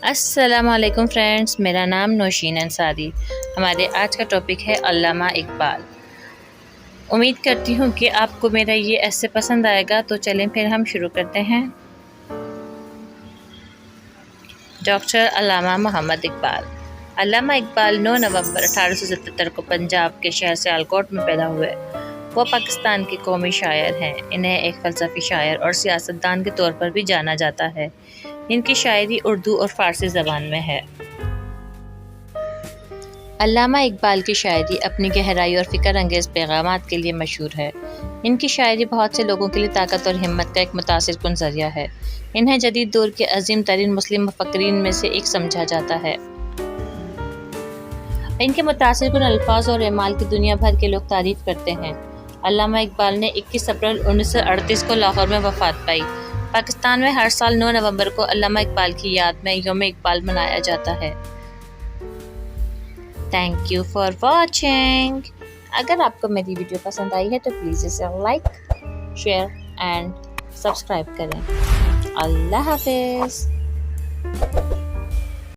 السلام علیکم فرینڈس، میرا نام نوشین انصاری۔ ہمارے آج کا ٹاپک ہے علامہ اقبال۔ امید کرتی ہوں کہ آپ کو میرا یہ ایسے پسند آئے گا، تو چلیں پھر ہم شروع کرتے ہیں۔ ڈاکٹر علامہ محمد اقبال۔ علامہ اقبال 9 نومبر 1877 کو پنجاب کے شہر سیالکوٹ میں پیدا ہوئے۔ وہ پاکستان کے قومی شاعر ہیں۔ انہیں ایک فلسفی شاعر اور سیاستدان کے طور پر بھی جانا جاتا ہے۔ ان کی شاعری اردو اور فارسی زبان میں ہے۔ علامہ اقبال کی شاعری اپنی گہرائی اور فکر انگیز پیغامات کے لیے مشہور ہے۔ ان کی شاعری بہت سے لوگوں کے لیے طاقت اور ہمت کا ایک متاثر کن ذریعہ ہے۔ انہیں جدید دور کے عظیم ترین مسلم مفکرین میں سے ایک سمجھا جاتا ہے۔ ان کے متاثر کن الفاظ اور اعمال کی دنیا بھر کے لوگ تعریف کرتے ہیں۔ علامہ اقبال نے 21 اپریل 1938 کو لاہور میں وفات پائی۔ پاکستان میں ہر سال 9 نومبر کو علامہ اقبال کی یاد میں یوم اقبال منایا جاتا ہے۔ Thank you for watching. اگر آپ کو میری ویڈیو پسند آئی ہے تو پلیز اسے لائک، شیئر اینڈ سبسکرائب کریں۔ اللہ حافظ۔